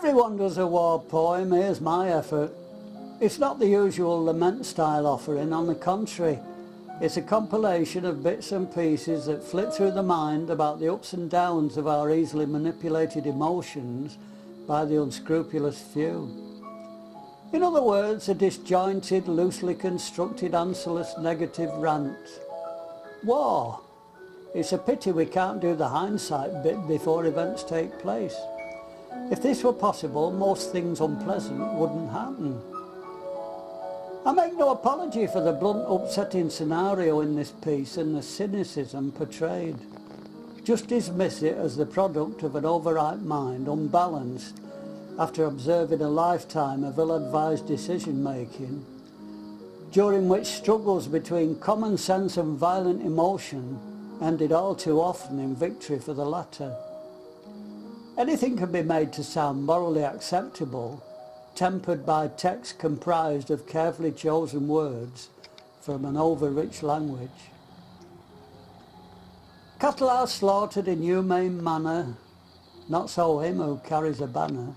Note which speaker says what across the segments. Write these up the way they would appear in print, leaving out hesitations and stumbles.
Speaker 1: Everyone does a war poem, here's my effort. It's not the usual lament-style offering, on the contrary. It's a compilation of bits and pieces that flit through the mind about the ups and downs of our easily manipulated emotions by the unscrupulous few. In other words, a disjointed, loosely constructed, answerless negative rant. War. It's a pity we can't do the hindsight bit before events take place. If this were possible, most things unpleasant wouldn't happen. I make no apology for the blunt, upsetting scenario in this piece and the cynicism portrayed. Just dismiss it as the product of an overripe mind, unbalanced, after observing a lifetime of ill-advised decision-making, during which struggles between common sense and violent emotion ended all too often in victory for the latter. Anything can be made to sound morally acceptable, tempered by text comprised of carefully chosen words from an over-rich language. Cattle are slaughtered in humane manner, not so him who carries a banner.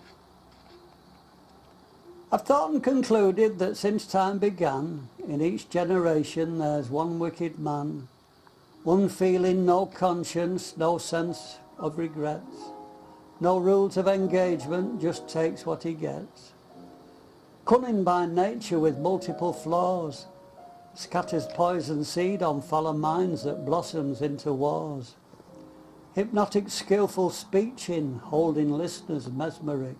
Speaker 1: I've thought and concluded that since time began, in each generation there's one wicked man, one feeling no conscience, no sense of regrets, no rules of engagement, just takes what he gets. Cunning by nature with multiple flaws, scatters poison seed on fallow minds that blossoms into wars. Hypnotic skillful speeching, holding listeners mesmeric,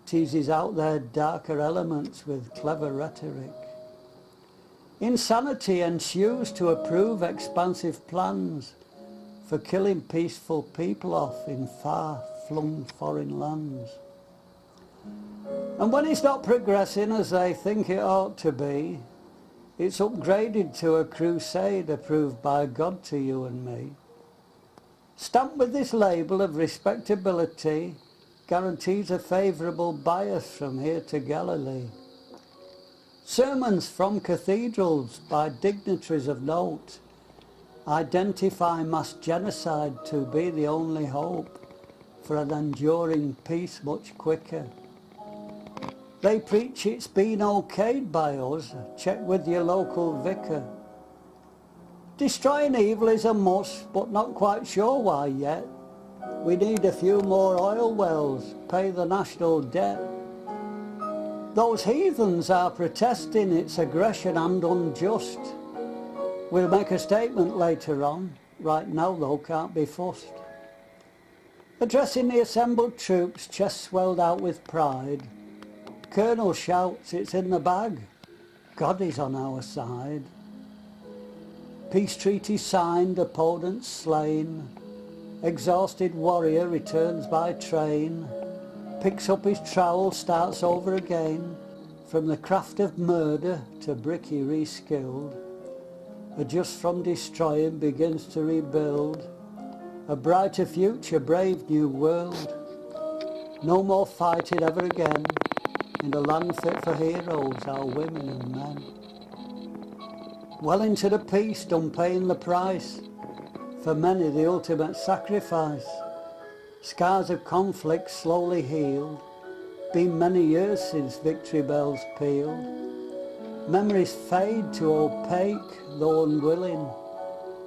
Speaker 1: teases out their darker elements with clever rhetoric. Insanity ensues to approve expansive plans for killing peaceful people off in far-flung foreign lands. And when it's not progressing as they think it ought to be, it's upgraded to a crusade approved by God to you and me. Stamped with this label of respectability guarantees a favourable bias from here to Galilee. Sermons from cathedrals by dignitaries of note identify mass genocide to be the only hope for an enduring peace much quicker. They preach it's been okayed by us, check with your local vicar. Destroying evil is a must, but not quite sure why yet. We need a few more oil wells, pay the national debt. Those heathens are protesting its aggression and unjust. We'll make a statement later on, right now though can't be fussed. Addressing the assembled troops, chest swelled out with pride, Colonel shouts, it's in the bag, God is on our side. Peace treaty signed, opponents slain, exhausted warrior returns by train, picks up his trowel, starts over again, from the craft of murder to bricky reskilled, adjusts from destroying, begins to rebuild, a brighter future, brave new world, no more fighting ever again, in a land fit for heroes, our women and men. Well into the peace, done paying the price, for many the ultimate sacrifice. Scars of conflict slowly healed, been many years since victory bells pealed. Memories fade to opaque, though unwilling,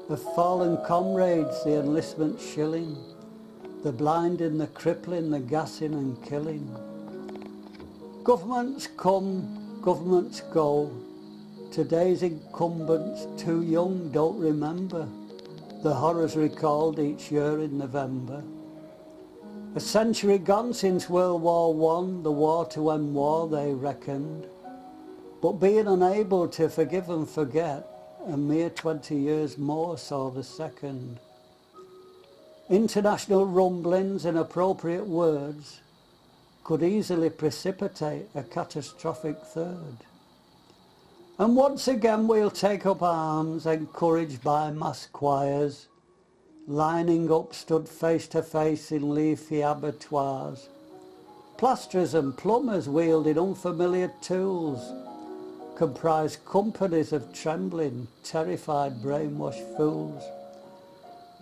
Speaker 1: of fallen comrades, the enlistment shilling, the blinding, the crippling, the gassing and killing. Governments come, governments go. Today's incumbents, too young, don't remember the horrors recalled each year in November. A century gone since World War I, the war to end war they reckoned. But being unable to forgive and forget, a mere 20 years more saw the second. International rumblings, inappropriate words, could easily precipitate a catastrophic third. And once again we'll take up arms, encouraged by mass choirs, lining up stood face to face in leafy abattoirs. Plasterers and plumbers wielding unfamiliar tools, comprise companies of trembling, terrified, brainwashed fools,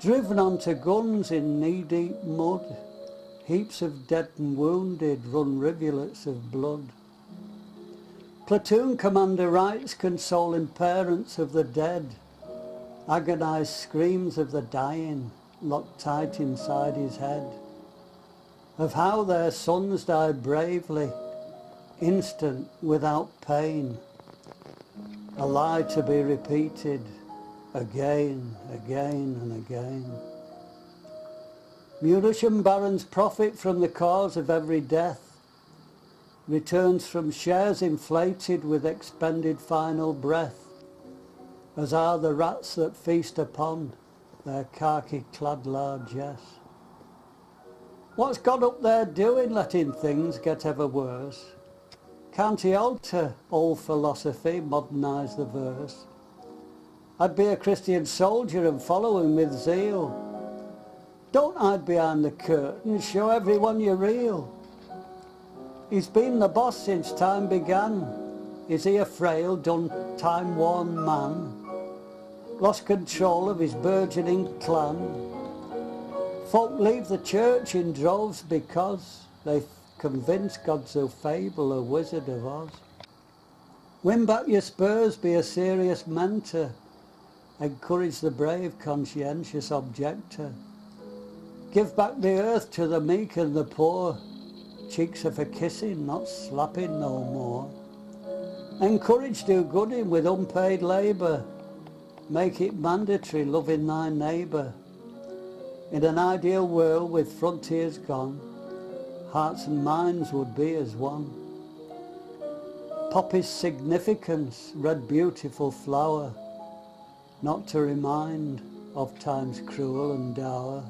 Speaker 1: driven onto guns in knee-deep mud, heaps of dead and wounded run rivulets of blood. Platoon commander writes consoling parents of the dead, agonised screams of the dying locked tight inside his head, of how their sons died bravely, instant, without pain, a lie to be repeated again, again and again. Munition barons profit from the cause of every death, returns from shares inflated with expended final breath, as are the rats that feast upon their khaki-clad largesse. What's God up there doing, letting things get ever worse? Can't he alter old philosophy, modernise the verse? I'd be a Christian soldier and follow him with zeal. Don't hide behind the curtain, show everyone you're real. He's been the boss since time began. Is he a frail, done, time-worn man? Lost control of his burgeoning clan? Folk leave the church in droves because they've convinced God's a fable, a wizard of Oz. Win back your spurs, be a serious mentor. Encourage the brave, conscientious objector. Give back the earth to the meek and the poor. Cheeks are for kissing, not slapping no more. Encourage do-gooding with unpaid labour. Make it mandatory, loving thy neighbour. In an ideal world with frontiers gone, hearts and minds would be as one. Poppy's significance, red beautiful flower, not to remind of time's cruel and dour.